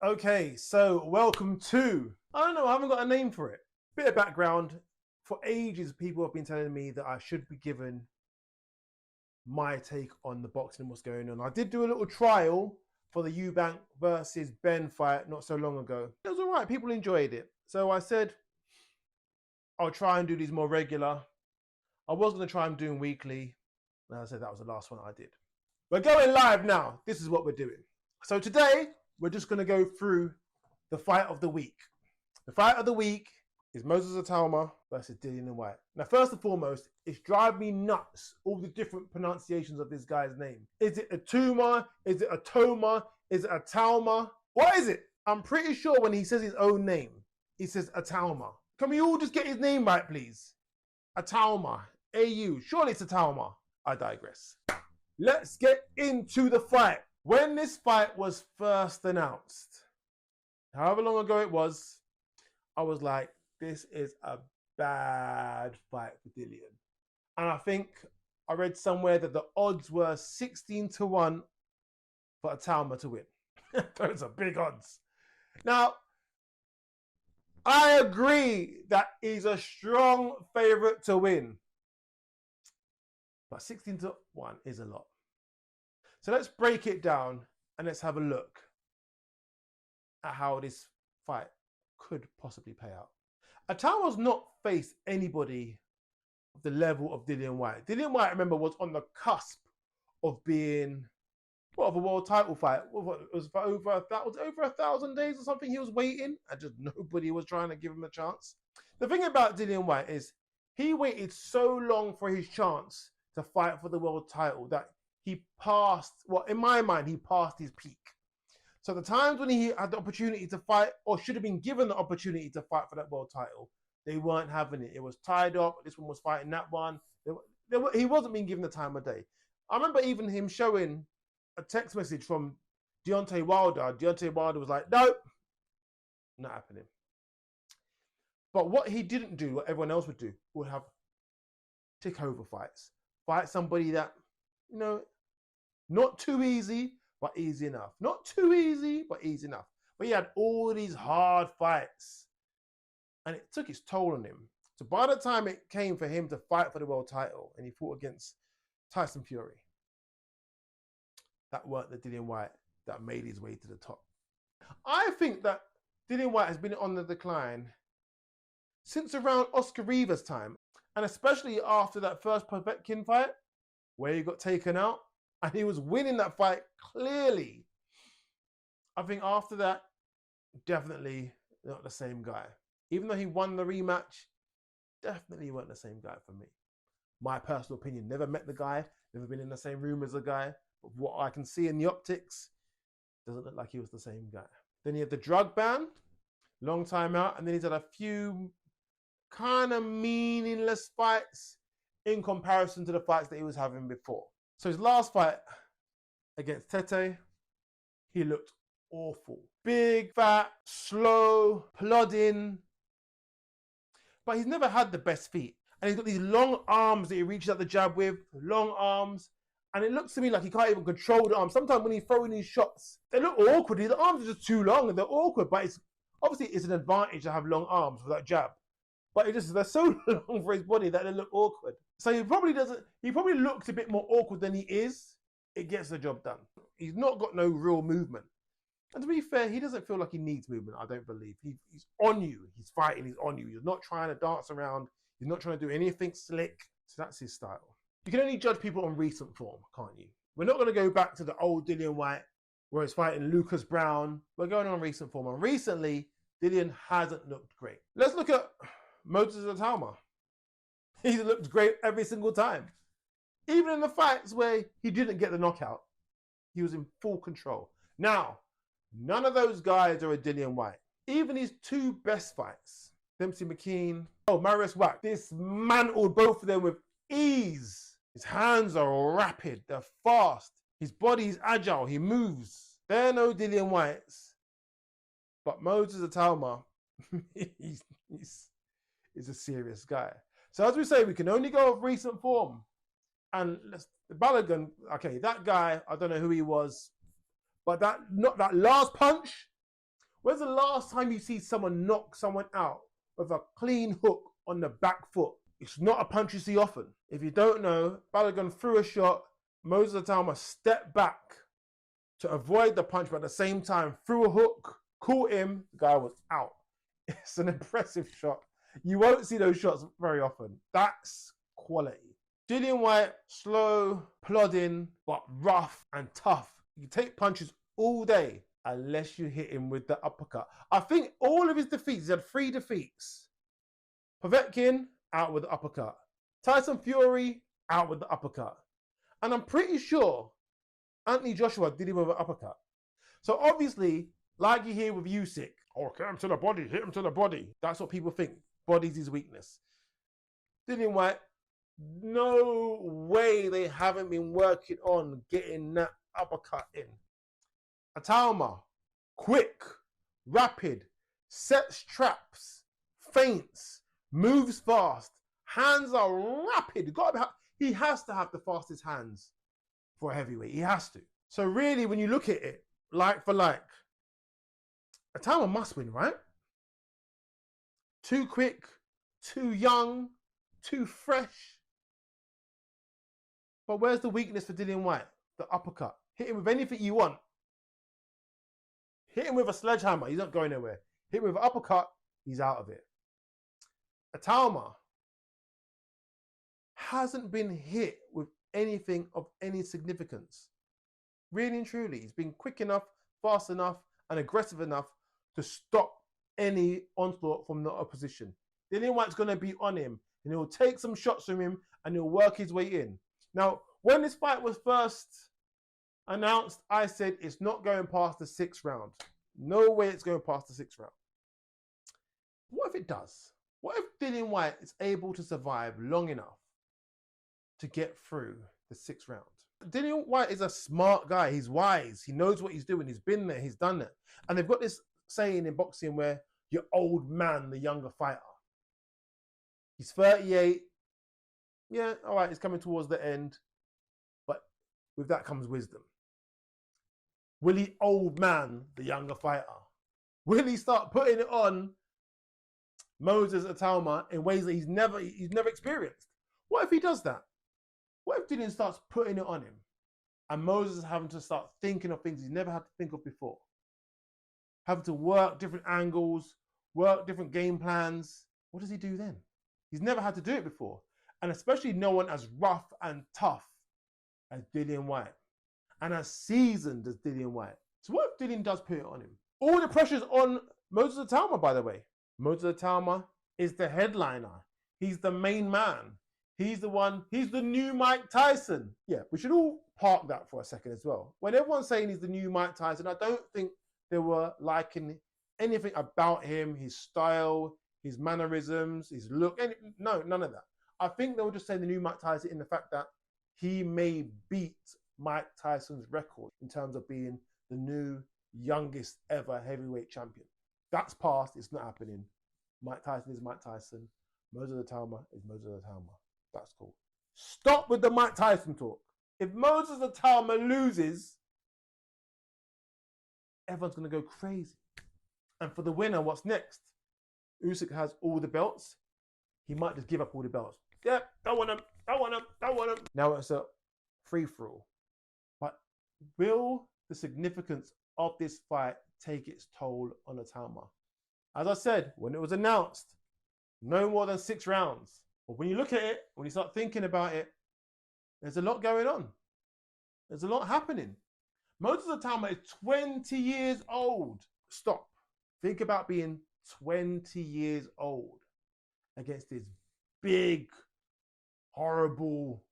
Okay, so welcome to, I don't know, I haven't got a name for it. Bit of background. For ages, people have been telling me that I should be given my take on the boxing and what's going on. I did do a little trial for the Eubank versus Ben fight not so long ago. It was all right. People enjoyed it. So I said, I'll try and do these more regular. I was going to try and do them weekly. And I said that was the last one I did. We're going live now. This is what we're doing. So today, we're just going to go through the fight of the week. The fight of the week is Moses Itauma versus Dillian Whyte. Now, first and foremost, it's driving me nuts, all the different pronunciations of this guy's name. Is it Itauma? Is it Itauma? Is it Itauma? What is it? I'm pretty sure when he says his own name, he says Itauma. Can we all just get his name right, please? Itauma. A-U. Surely it's Itauma. I digress. Let's get into the fight. When this fight was first announced, however long ago it was, I was like, this is a bad fight for Dillian. And I think I read somewhere that the odds were 16-1 for Itauma to win. Those are big odds. Now, I agree that he's a strong favourite to win. But 16-1 is a lot. So let's break it down and let's have a look at how this fight could possibly pay out. Itauma's not faced anybody of the level of Dillian Whyte. Dillian Whyte, remember, was on the cusp of being of a world title fight. It was for over 1,000 days or something. He was waiting, and just nobody was trying to give him a chance. The thing about Dillian Whyte is he waited so long for his chance to fight for the world title that he passed, well, in my mind, he passed his peak. So the times when he had the opportunity to fight, or should have been given the opportunity to fight for that world title, they weren't having it. It was tied up. This one was fighting that one. He wasn't being given the time of day. I remember even him showing a text message from Deontay Wilder. Deontay Wilder was like, nope, not happening. But what he didn't do, what everyone else would do, would have takeover fights. Fight somebody that, you know, not too easy, but easy enough. Not too easy, but easy enough. But he had all these hard fights. And it took its toll on him. So by the time it came for him to fight for the world title, and he fought against Tyson Fury, that weren't the Dillian Whyte that made his way to the top. I think that Dillian Whyte has been on the decline since around Oscar Rivas' time. And especially after that first Povetkin fight, where he got taken out, and he was winning that fight clearly. I think after that, definitely not the same guy. Even though he won the rematch, definitely weren't the same guy for me. My personal opinion, never met the guy, never been in the same room as the guy, but what I can see in the optics, doesn't look like he was the same guy. Then he had the drug ban, long time out, and then he's had a few kind of meaningless fights in comparison to the fights that he was having before. So his last fight against Tete, he looked awful. Big, fat, slow, plodding. But he's never had the best feet. And he's got these long arms that he reaches out the jab with, long arms. And it looks to me like he can't even control the arms. Sometimes when he's throwing these shots, they look awkward. The arms are just too long and they're awkward. But obviously it's an advantage to have long arms for that jab. But they're so long for his body that they look awkward. So he probably looks a bit more awkward than he is. It gets the job done. He's not got no real movement. And to be fair, he doesn't feel like he needs movement, I don't believe. He's on you. He's fighting, he's on you. He's not trying to dance around. He's not trying to do anything slick. So that's his style. You can only judge people on recent form, can't you? We're not going to go back to the old Dillian Whyte where he's fighting Lucas Brown. We're going on recent form. And recently, Dillian hasn't looked great. Let's look at Moses Itauma. He looked great every single time. Even in the fights where he didn't get the knockout, he was in full control. Now, none of those guys are a Dillian Whyte. Even his two best fights, Dempsey McKean, Marius Wack, dismantled both of them with ease. His hands are rapid, they're fast. His body is agile, he moves. They're no Dillian Whytes. But Moses Itauma, he's a serious guy. So as we say, we can only go off recent form. And Balogun, okay, that guy, I don't know who he was, but that last punch, When's the last time you see someone knock someone out with a clean hook on the back foot? It's not a punch you see often. If you don't know, Balogun threw a shot. Moses Itauma stepped back to avoid the punch, but at the same time threw a hook, caught him, the guy was out. It's an impressive shot. You won't see those shots very often. That's quality. Dillian Whyte, slow, plodding, but rough and tough. You take punches all day unless you hit him with the uppercut. I think all of his defeats, he had 3 defeats. Povetkin, out with the uppercut. Tyson Fury, out with the uppercut. And I'm pretty sure Anthony Joshua did him with an uppercut. So obviously, like you hear with Usyk, oh, hit him to the body, hit him to the body. That's what people think. Body's his weakness. Dillian Whyte, no way they haven't been working on getting that uppercut in. Itauma, quick, rapid, sets traps, feints, moves fast, hands are rapid. He has to have the fastest hands for a heavyweight. He has to. So really, when you look at it, like for like, Itauma must win, right? Too quick, too young, too fresh. But where's the weakness for Dillian Whyte? The uppercut. Hit him with anything you want. Hit him with a sledgehammer, he's not going nowhere. Hit him with an uppercut, he's out of it. Itauma hasn't been hit with anything of any significance. Really and truly, he's been quick enough, fast enough, and aggressive enough to stop any onslaught from the opposition. Dillian Whyte's going to be on him, and he'll take some shots from him, and he'll work his way in. Now, when this fight was first announced, I said it's not going past the 6th round. No way it's going past the 6th round. What if it does? What if Dillian Whyte is able to survive long enough to get through the 6th round? Dillian Whyte is a smart guy. He's wise. He knows what he's doing. He's been there. He's done it. And they've got this saying in boxing where you're old man, the younger fighter. He's 38. Yeah, all right, he's coming towards the end. But with that comes wisdom. Will he old man the younger fighter? Will he start putting it on Moses Itauma in ways that he's never experienced? What if he does that? What if Dillian starts putting it on him and Moses is having to start thinking of things he's never had to think of before? Having to work different angles, work different game plans. What does he do then? He's never had to do it before. And especially no one as rough and tough as Dillian Whyte. And as seasoned as Dillian Whyte. So what if Dillian does put it on him? All the pressure's on Moses Itauma, by the way. Moses Itauma is the headliner. He's the main man. He's the one, he's the new Mike Tyson. Yeah, we should all park that for a second as well. When everyone's saying he's the new Mike Tyson, I don't think they were liking anything about him, his style, his mannerisms, his look. No, none of that. I think they were just saying the new Mike Tyson in the fact that he may beat Mike Tyson's record in terms of being the new youngest ever heavyweight champion. That's past, it's not happening. Mike Tyson is Mike Tyson. Moses Itauma is Moses Itauma. That's cool. Stop with the Mike Tyson talk. If Moses Itauma loses, everyone's going to go crazy. And for the winner, what's next? Usyk has all the belts. He might just give up all the belts. Yep, don't want him, don't want him, don't want him. Now it's a free-for-all. But will the significance of this fight take its toll on Itauma? As I said, when it was announced, no more than 6 rounds. But when you look at it, when you start thinking about it, there's a lot going on. There's a lot happening. Moses Itauma is 20 years old. Stop. Think about being 20 years old against this big, horrible,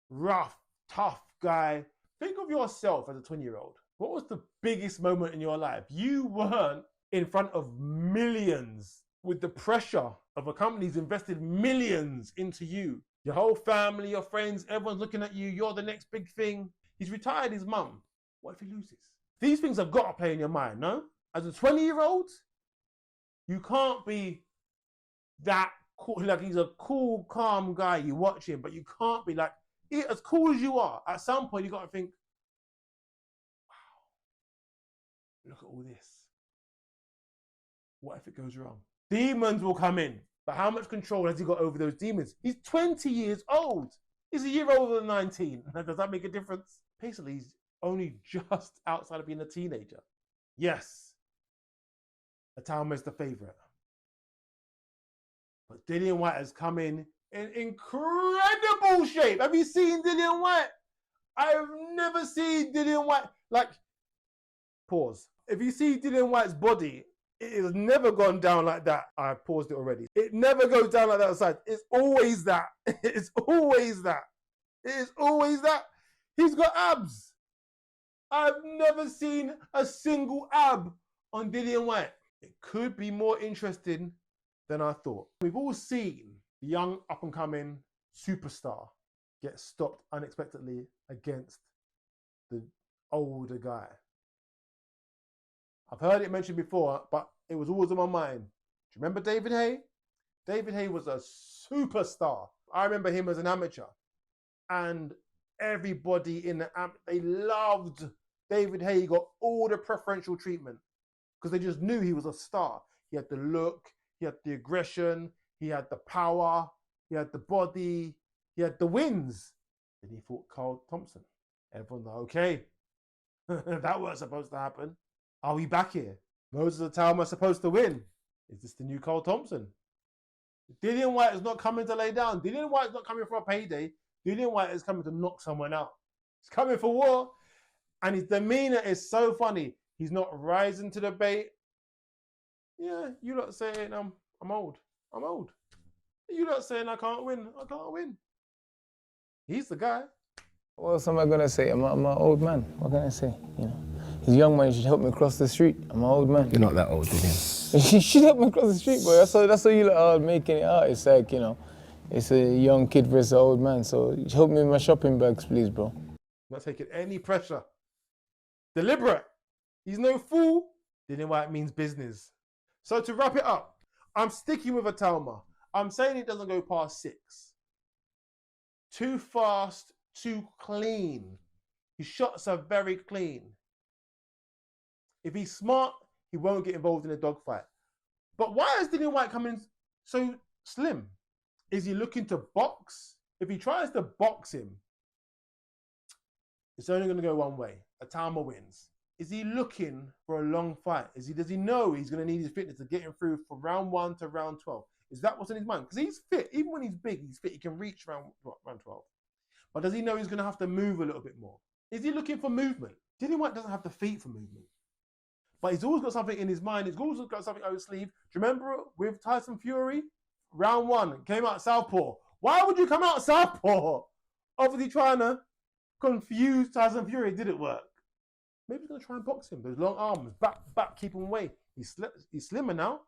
rough, tough guy. Think of yourself as a 20-year-old. What was the biggest moment in your life? You weren't in front of millions with the pressure of a company who's invested millions into you. Your whole family, your friends, everyone's looking at you. You're the next big thing. He's retired his mum. What if he loses? These things have got to play in your mind, no? As a 20-year-old, you can't be that cool. Like, he's a cool, calm guy. You watch him, but you can't be like, as cool as you are. At some point, you got to think, wow, look at all this. What if it goes wrong? Demons will come in. But how much control has he got over those demons? He's 20 years old. He's a year older than 19. Does that make a difference? Basically, he's only just outside of being a teenager. Yes, Itauma is the favourite. But Dillian Whyte has come in incredible shape. Have you seen Dillian Whyte? I've never seen Dillian Whyte. Like, pause. If you see Dillian Whyte's body, it has never gone down like that. I paused it already. It never goes down like that outside. It's always that. It's always that. It is always that. He's got abs. I've never seen a single ab on Dillian Whyte. It could be more interesting than I thought. We've all seen the young up-and-coming superstar get stopped unexpectedly against the older guy. I've heard it mentioned before, but it was always on my mind. Do you remember David Haye? David Haye was a superstar. I remember him as an amateur. And everybody in the they loved David Haye. He got all the preferential treatment because they just knew he was a star. He had the look, he had the aggression, he had the power, he had the body, he had the wins. Then he fought Carl Thompson. Everyone's like, okay, that was supposed to happen. Are we back here? Moses Itauma supposed to win. Is this the new Carl Thompson? Dillian Whyte is not coming to lay down. Dillian Whyte is not coming for a payday. Dillian Whyte is coming to knock someone out. He's coming for war. And his demeanor is so funny. He's not rising to the bait. Yeah, you lot saying I'm old. I'm old. You lot saying I can't win. I can't win. He's the guy. What else am I gonna say? I'm an old man. What can I say? You know, he's a young man. He should help me cross the street. I'm an old man. You're not that old, Dillian. He should help me cross the street, boy. That's how you lot are making it out. It's like, you know, it's a young kid versus an old man. So help me with my shopping bags, please, bro. Not taking any pressure. Deliberate. He's no fool. Dillian Whyte means business. So to wrap it up, I'm sticking with Itauma. I'm saying it doesn't go past 6. Too fast, too clean. His shots are very clean. If he's smart, he won't get involved in a dogfight. But why is Dillian Whyte coming so slim? Is he looking to box? If he tries to box him, it's only going to go one way. Itauma wins. Is he looking for a long fight? Does he know he's going to need his fitness to get him through from round 1 to round 12? Is that what's in his mind? Because he's fit. Even when he's big, he's fit. He can reach round 12. But does he know he's going to have to move a little bit more? Is he looking for movement? Dillian Whyte doesn't have the feet for movement. But he's always got something in his mind. He's always got something over his sleeve. Do you remember with Tyson Fury? Round 1, came out southpaw. Why would you come out southpaw? Obviously trying to confuse Tyson Fury. Did it work? Maybe he's going to try and box him. Those long arms, back, keep him away. He's slimmer now.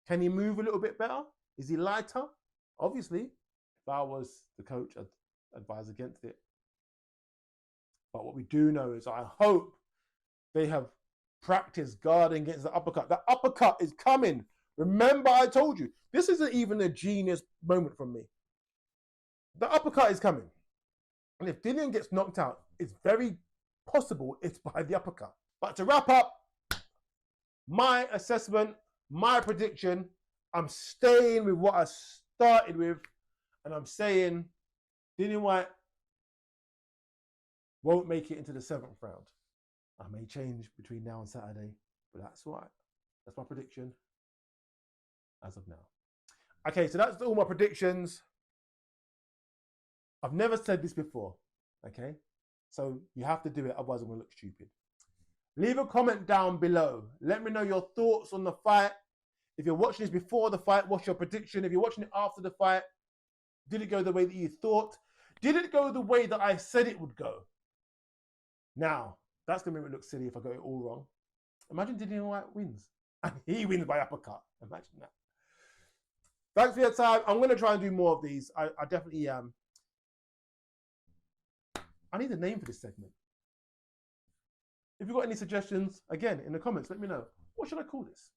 Can he move a little bit better? Is he lighter? Obviously, if I was the coach, I'd advise against it. But what we do know is I hope they have practiced guarding against the uppercut. The uppercut is coming. Remember, I told you, this isn't even a genius moment from me. The uppercut is coming. And if Dillian gets knocked out, it's very possible it's by the uppercut. But to wrap up, my assessment, my prediction, I'm staying with what I started with, and I'm saying Dillian Whyte won't make it into the 7th round. I may change between now and Saturday, but that's right. That's my prediction as of now. Okay, so that's all my predictions. I've never said this before, okay? So you have to do it, otherwise I'm going to look stupid. Leave a comment down below. Let me know your thoughts on the fight. If you're watching this before the fight, what's your prediction? If you're watching it after the fight, did it go the way that you thought? Did it go the way that I said it would go? Now, that's going to make me look silly if I got it all wrong. Imagine Dillian Whyte wins. And he wins by uppercut. Imagine that. Thanks for your time. I'm going to try and do more of these. I definitely am. I need a name for this segment. If you've got any suggestions, again, in the comments, let me know. What should I call this?